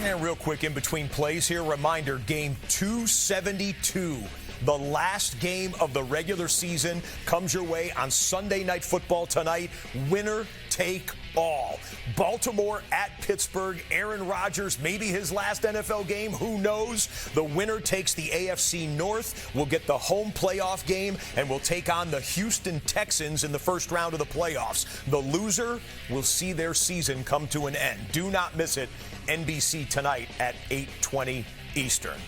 And real quick, in between plays here, reminder, game 272. The last game of the regular season comes your way on Sunday Night Football tonight. Winner take all. Baltimore at Pittsburgh. Aaron Rodgers, maybe his last NFL game. Who knows? The winner takes the AFC North. Will get the home playoff game and will take on the Houston Texans in the first round of the playoffs. The loser will see their season come to an end. Do not miss it. NBC tonight at 8:20 Eastern.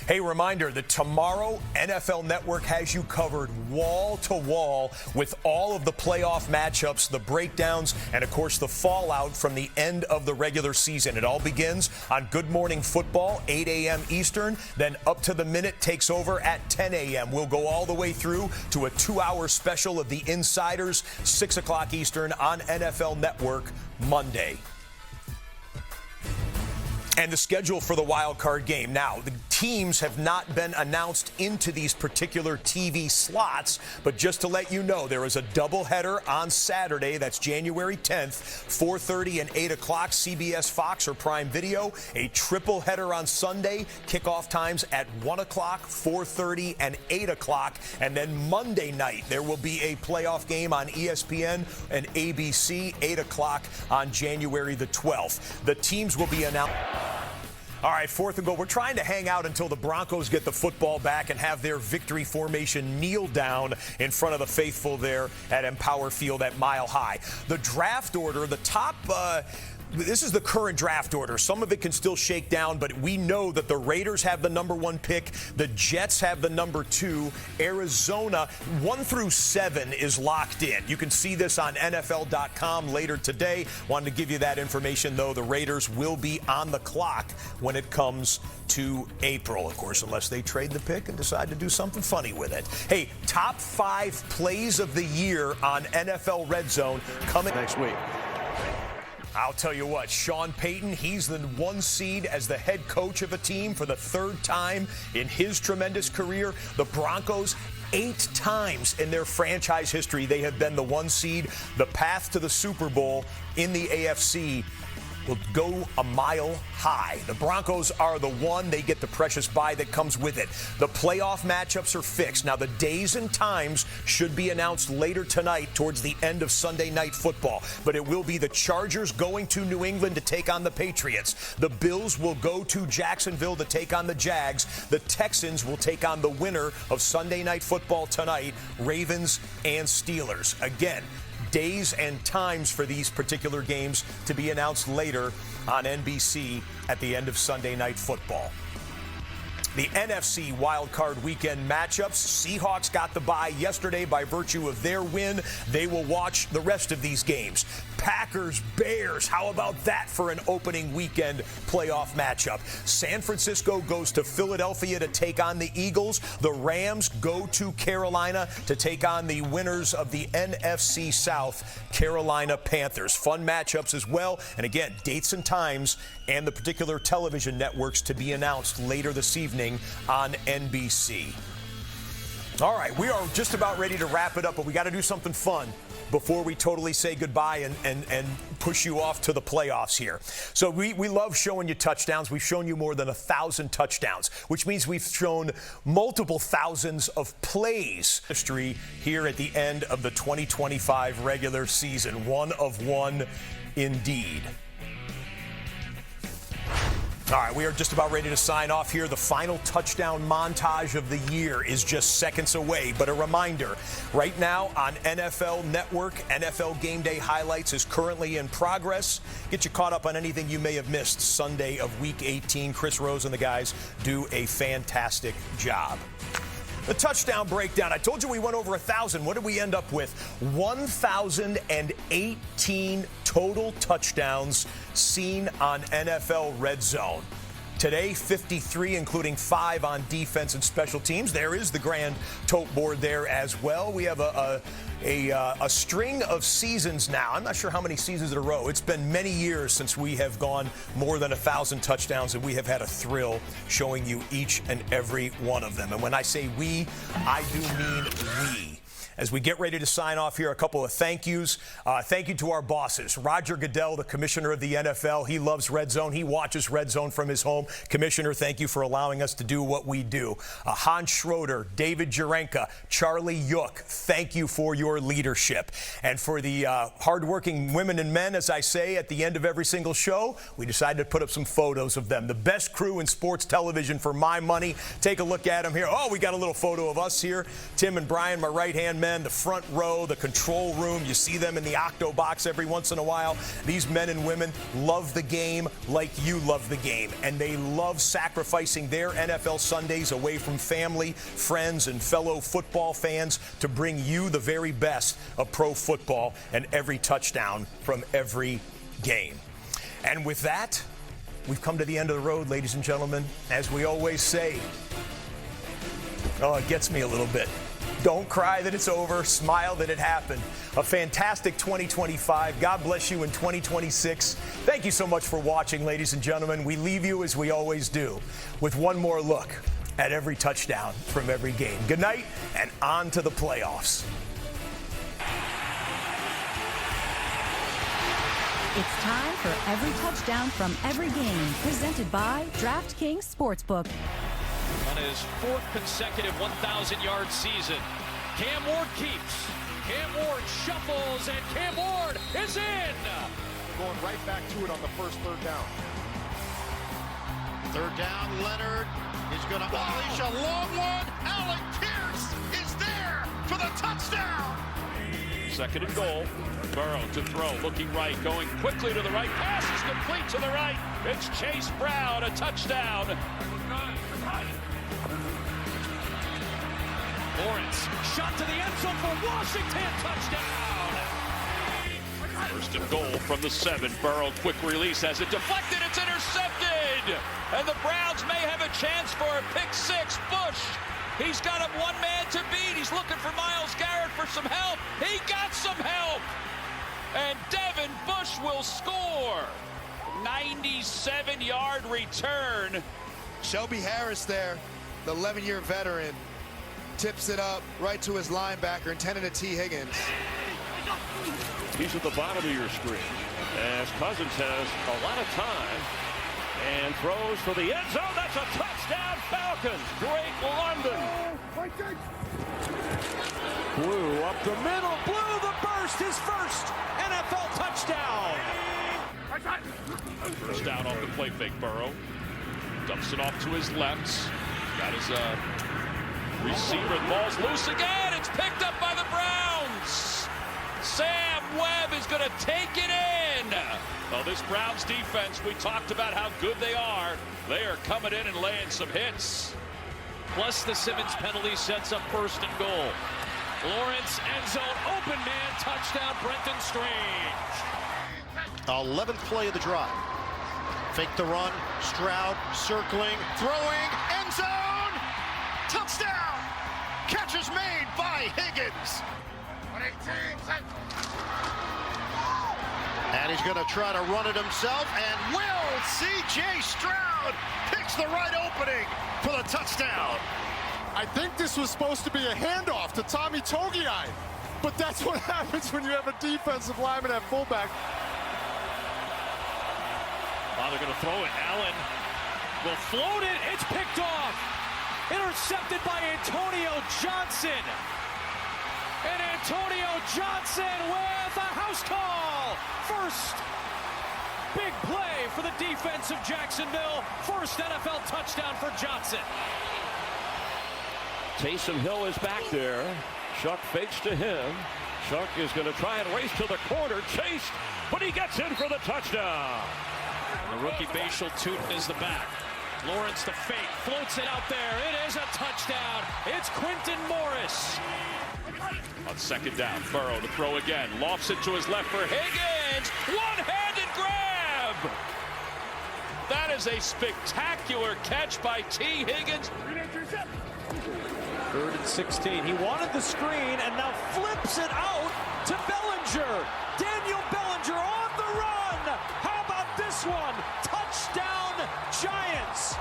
Hey, reminder that tomorrow NFL Network has you covered wall to wall with all of the playoff matchups, the breakdowns, and of course the fallout from the end of the regular season. It all begins on Good Morning Football, 8 a.m. Eastern, then Up to the Minute takes over at 10 a.m. We'll go all the way through to a 2-hour special of The Insiders, 6 o'clock Eastern on NFL Network Monday. And the schedule for the wild card game. Now, the teams have not been announced into these particular TV slots, but just to let you know, there is a doubleheader on Saturday. That's January 10th, 4:30 and 8 o'clock, CBS, Fox, or Prime Video. A triple header on Sunday, kickoff times at 1 o'clock, 4:30, and 8 o'clock. And then Monday night, there will be a playoff game on ESPN and ABC, 8 o'clock on January the 12th. The teams will be announced. All right, 4th and goal. We're trying to hang out until the Broncos get the football back and have their victory formation kneel down in front of the faithful there at Empower Field at Mile High. The draft order, the top this is the current draft order. Some of it can still shake down, but we know that the Raiders have the number 1 pick. The Jets have the number 2. Arizona, 1 through 7 is locked in. You can see this on NFL.com later today. Wanted to give you that information, though. The Raiders will be on the clock when it comes to April, of course, unless they trade the pick and decide to do something funny with it. Hey, top 5 plays of the year on NFL Redzone coming next week. I'll tell you what, Sean Payton, he's the 1 seed as the head coach of a team for the 3rd time in his tremendous career. The Broncos, 8 times in their franchise history, they have been the 1 seed. The path to the Super Bowl in the AFC will go a mile high. The Broncos are the 1. They get the precious bye that comes with it. The playoff matchups are fixed. Now, the days and times should be announced later tonight towards the end of Sunday Night Football. But it will be the Chargers going to New England to take on the Patriots. The Bills will go to Jacksonville to take on the Jags. The Texans will take on the winner of Sunday Night Football tonight, Ravens and Steelers. Again, days and times for these particular games to be announced later on NBC at the end of Sunday Night Football. The NFC wildcard weekend matchups. Seahawks got the bye yesterday by virtue of their win. They will watch the rest of these games. Packers, Bears, how about that for an opening weekend playoff matchup? San Francisco goes to Philadelphia to take on the Eagles. The Rams go to Carolina to take on the winners of the NFC South, Carolina Panthers. Fun matchups as well. And again, dates and times and the particular television networks to be announced later this evening on NBC. All right, we are just about ready to wrap it up, but we got to do something fun before we totally say goodbye and push you off to the playoffs here. So we love showing you touchdowns. We've shown you more than 1,000 touchdowns, which means we've shown multiple thousands of plays history here at the end of the 2025 regular season. 1 of 1 indeed. All right, we are just about ready to sign off here. The final touchdown montage of the year is just seconds away. But a reminder, right now on NFL Network, NFL Game Day Highlights is currently in progress. Get you caught up on anything you may have missed Sunday of Week 18. Chris Rose and the guys do a fantastic job. The touchdown breakdown. I told you we went over 1,000. What did we end up with? 1,018 total touchdowns seen on NFL Red Zone. Today, 53, including 5 on defense and special teams. There is the grand tote board there as well. We have a string of seasons now. I'm not sure how many seasons in a row. It's been many years since we have gone more than 1,000 touchdowns, and we have had a thrill showing you each and every one of them. And when I say we, I do mean we. As we get ready to sign off here, a couple of thank yous. Thank you to our bosses. Roger Goodell, the commissioner of the NFL. He loves Redzone. He watches Redzone from his home. Commissioner, thank you for allowing us to do what we do. Hans Schroeder, David Jurenka, Charlie Yook, thank you for your leadership. And for the hardworking women and men, as I say at the end of every single show, we decided to put up some photos of them. The best crew in sports television for my money. Take a look at them here. Oh, we got a little photo of us here. Tim and Brian, my right-hand men, the front row, the control room. You see them in the octo box every once in a while. These men and women love the game like you love the game, and they love sacrificing their NFL Sundays away from family, friends, and fellow football fans to bring you the very best of pro football and every touchdown from every game. And with that, we've come to the end of the road, ladies and gentlemen. As we always say, oh, it gets me a little bit. Don't cry that it's over. Smile that it happened. A fantastic 2025. God bless you in 2026. Thank you so much for watching, ladies and gentlemen. We leave you, as we always do, with one more look at every touchdown from every game. Good night, and on to the playoffs. It's time for every touchdown from every game, presented by DraftKings Sportsbook. On his fourth consecutive 1,000-yard season, Cam Ward keeps. Cam Ward shuffles, and Cam Ward is in. Going right back to it on the first third down. Third down, Leonard is going to unleash a long one. Alec Pierce is there for the touchdown. Second and goal. Burrow to throw, looking right, going quickly to the right. Pass is complete to the right. It's Chase Brown, a touchdown. Lawrence, shot to the end zone for Washington, touchdown. First and goal from the 7. Burrow, quick release, has it deflected, it's intercepted. And the Browns may have a chance for a pick 6. Bush, he's got him one man to beat. He's looking for Myles Garrett for some help. He got some help. And Devin Bush will score. 97-yard return. Shelby Harris there, the 11-year veteran, tips it up right to his linebacker, intended to T. Higgins. He's at the bottom of your screen as Cousins has a lot of time and throws for the end zone. That's a touchdown, Falcons. Drake London. Blue up the middle. Blue the burst. His first NFL touchdown. First down off the play fake. Burrow dumps it off to his left. Got his receiver. The ball's loose again. It's picked up by the Browns. Sam Webb is going to take it in. Well, this Browns defense, we talked about how good they are. They are coming in and laying some hits. Plus the Simmons penalty sets up first and goal. Lawrence, end zone, open man, touchdown, Brenton Strange. 11th play of the drive. Fake the run, Stroud circling, throwing, end zone, touchdown! Catch is made by Higgins. And he's going to try to run it himself, and will. C.J. Stroud picks the right opening for the touchdown. I think this was supposed to be a handoff to Tommy Togiai, but that's what happens when you have a defensive lineman at fullback. Well, they're going to throw it. Allen will float it. It's picked off. Intercepted by Antonio Johnson. And Antonio Johnson with a house call. First big play for the defense of Jacksonville. First NFL touchdown for Johnson. Taysom Hill is back there. Shuck fakes to him. Shuck is going to try and race to the corner. Chased, but he gets in for the touchdown. The rookie Bashal Tootin is the back. Lawrence the fake, floats it out there. It is a touchdown. It's Quinton Morris. On second down, Burrow to throw again. Lofts it to his left for Higgins. One-handed grab. That is a spectacular catch by T. Higgins. 3rd and 16. He wanted the screen and now flips it out to Bellinger. Daniel Bellinger on the run. How about this one? Touchdown Giants.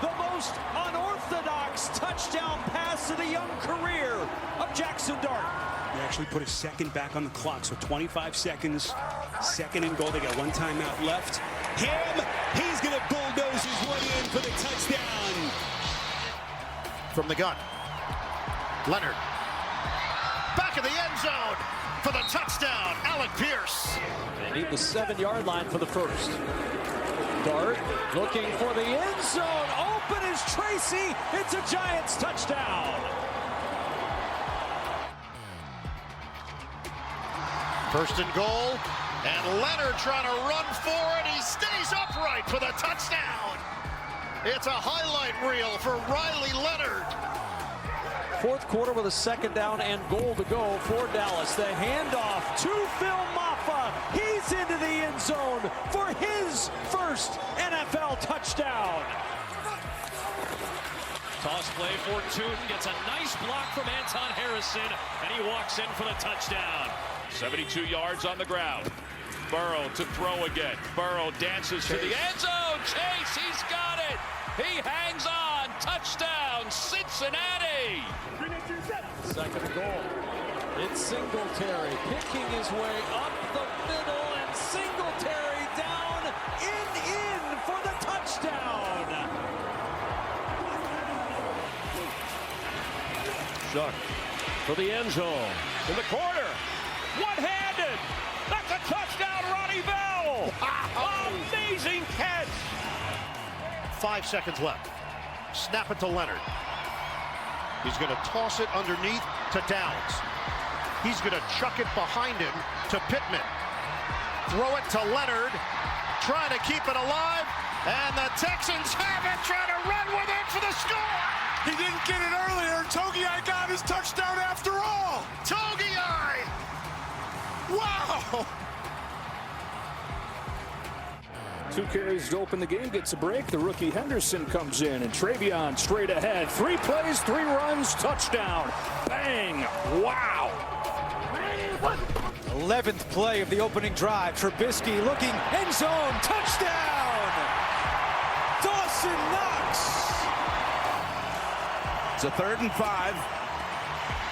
The most most unorthodox touchdown pass of the young career of Jackson Dart. They actually put a second back on the clock, so 25 seconds, second and goal. They got one timeout left. He's going to bulldoze his way in for the touchdown. From the gun, Leonard, back of the end zone for the touchdown, Alec Pierce. They need the 7-yard line for the first. Dart looking for the end zone. Open is Tracy. It's a Giants touchdown. First and goal, and Leonard trying to run for it. He stays upright for the touchdown. It's a highlight reel for Riley Leonard. Fourth quarter with a second down and goal to go for Dallas. The handoff to Phil Maffa. He's into the end zone for his first NFL touchdown. Toss play for Tootin. Gets a nice block from Anton Harrison, and he walks in for the touchdown. 72 yards on the ground. Burrow to throw again. Burrow dances to the end zone. Chase, he's got it. He hangs on. Touchdown, Cincinnati. Second and goal. It's Singletary picking his way up the middle, and Singletary down in for the touchdown. Shuck for the end zone. In the corner. One-handed. That's a touchdown, Ronnie Bell. Amazing catch. 5 seconds left. Snap it to Leonard. He's going to toss it underneath to Downs. He's going to chuck it behind him to Pittman. Throw it to Leonard. Trying to keep it alive. And the Texans have it. Trying to run with it for the score. He didn't get it earlier. Togiai got his touchdown after all. Togiai. Wow. 2 carries to open the game, gets a break. The rookie Henderson comes in, and Travion straight ahead. 3 plays, 3 runs, touchdown. Bang! Wow! 11th play of the opening drive. Trubisky looking, end zone, touchdown! Dawson Knox! It's a 3rd and 5.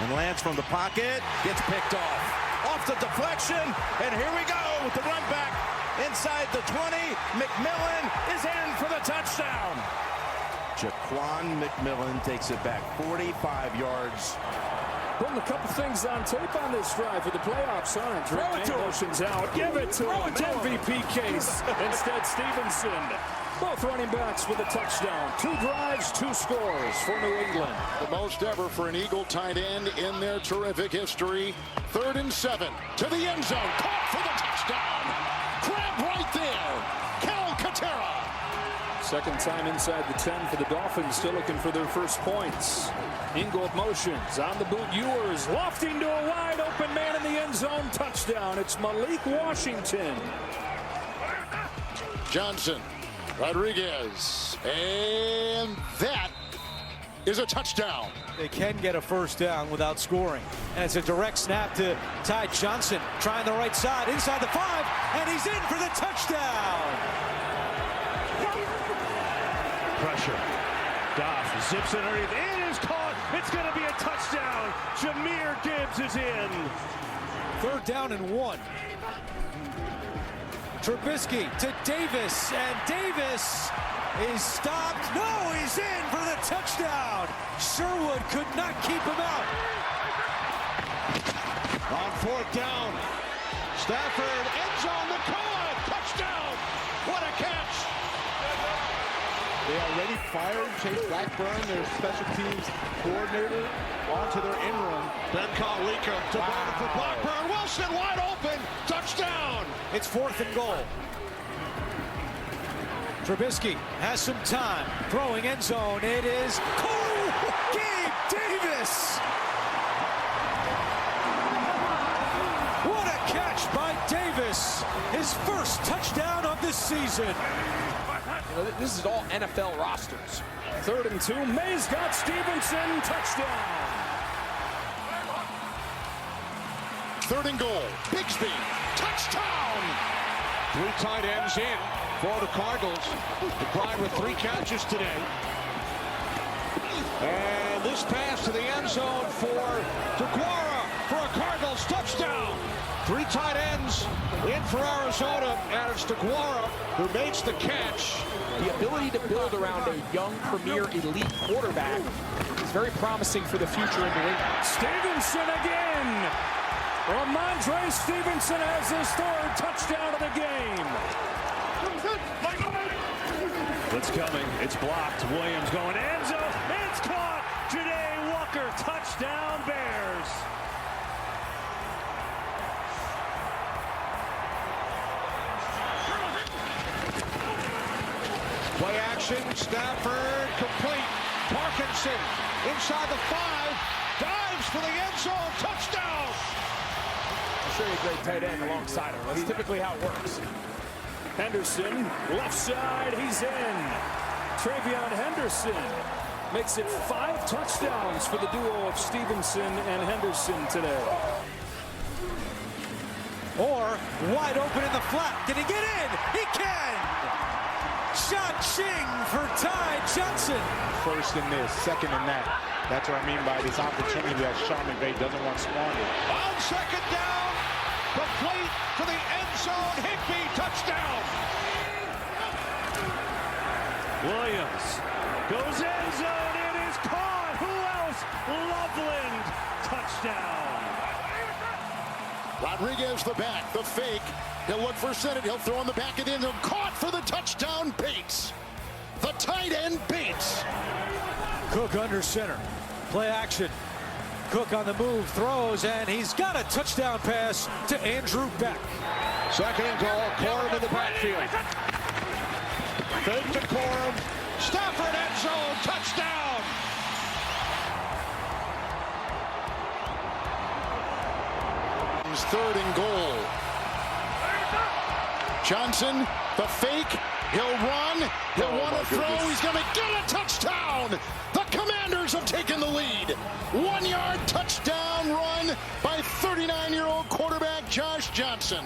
And Lance from the pocket gets picked off. Off the deflection, and here we go with the run back. Inside the 20, McMillan is in for the touchdown. Jaquan McMillan takes it back 45 yards. Putting a couple things on tape on this drive for the playoffs, aren't Throw it to him. Motions out. Give it to him. MVP case. Instead, Stevenson. Both running backs with a touchdown. 2 drives, 2 scores for New England. The most ever for an Eagle tight end in their terrific history. 3rd and 7 to the end zone. Caught for the touchdown. Crab right there. Cal Katera. Second time inside the 10 for the Dolphins, still looking for their first points. Ingold motions on the boot. Ewers lofting to a wide open man in the end zone. Touchdown. It's Malik Washington. Johnson. Rodriguez. And that is a touchdown. They can get a first down without scoring. And it's a direct snap to Ty Johnson. Trying the right side, inside the 5, and he's in for the touchdown. Pressure. Goff zips it underneath. It is caught. It's going to be a touchdown. Jahmyr Gibbs is in. 3rd down and 1. Trubisky to Davis, and Davis is stopped. No, he's in for the touchdown. Sherwood could not keep him out. On 4th down, Stafford, end zone, McCullough, touchdown. What a catch. They already fired Chase Blackburn, their special teams coordinator, onto their in run. Ben Kalika to Bowden for Blackburn. Wilson wide open. Touchdown. It's 4th and goal. Trubisky has some time. Throwing end zone. It is Gabe Davis. What a catch by Davis. His first touchdown of the season. You know, this is all NFL rosters. 3rd and 2. Mays got Stevenson. Touchdown. 3rd and goal. Bigsby. Touchdown. 3 tight ends in for the Cardinals. The Pride with 3 catches today. And this pass to the end zone for DeGuara for a Cardinals touchdown. 3 tight ends in for Arizona, and it's DeGuara who makes the catch. The ability to build around a young, premier, elite quarterback is very promising for the future in New England. Stevenson again. Ramondre Stevenson has his 3rd touchdown of the game. It's coming. It's blocked. Williams going end zone. It's caught. Janae Walker, touchdown Bears. Play action, Stafford complete. Parkinson inside the 5, dives for the end zone, touchdown. I'll show you a great tight end alongside him. That's typically how it works. Henderson, left side, he's in. Travion Henderson makes it 5 touchdowns for the duo of Stevenson and Henderson today. Or wide open in the flat. Can he get in? He can! Ching for Ty Johnson. First in this, second in that. That's what I mean by this opportunity that Sean McVay doesn't want squandered. On second down, complete to the end zone. Higbee, touchdown. Williams goes end zone. It is caught. Who else? Loveland, touchdown. Rodriguez the back, the fake. He'll look for Sennett. He'll throw in the back of the end zone. Caught for the touchdown, Bates. The tight end, Bates. Cook under center. Play action. Cook on the move, throws, and he's got a touchdown pass to Andrew Beck. Second and goal, Corum in the backfield. Fake to Corum. Stafford end zone, touchdown. He's 3rd and goal. Johnson, the fake. He'll run. He'll want to throw. He's going to get a touchdown. The Commanders have taken the lead. 1-yard touchdown run by 39-year-old quarterback Josh Johnson.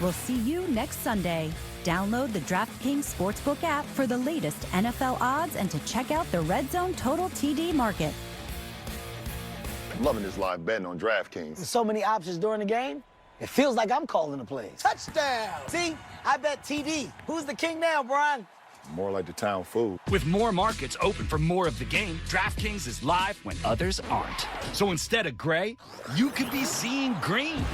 We'll see you next Sunday. Download the DraftKings Sportsbook app for the latest NFL odds and to check out the Redzone Total TD market. I'm loving this live betting on DraftKings. With so many options during the game, it feels like I'm calling the plays. Touchdown! See? I bet TD. Who's the king now, Brian? More like the town fool. With more markets open for more of the game, DraftKings is live when others aren't. So instead of gray, you could be seeing green.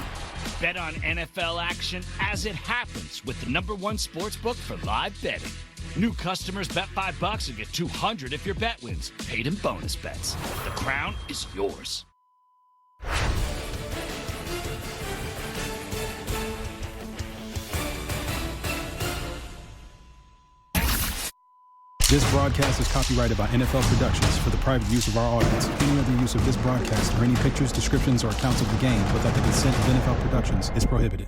Bet on NFL action as it happens with the #1 sportsbook for live betting. New customers bet $5 and get $200 if your bet wins. Paid in bonus bets. The crown is yours. This broadcast is copyrighted by NFL Productions for the private use of our audience. Any other use of this broadcast or any pictures, descriptions, or accounts of the game without the consent of NFL Productions is prohibited.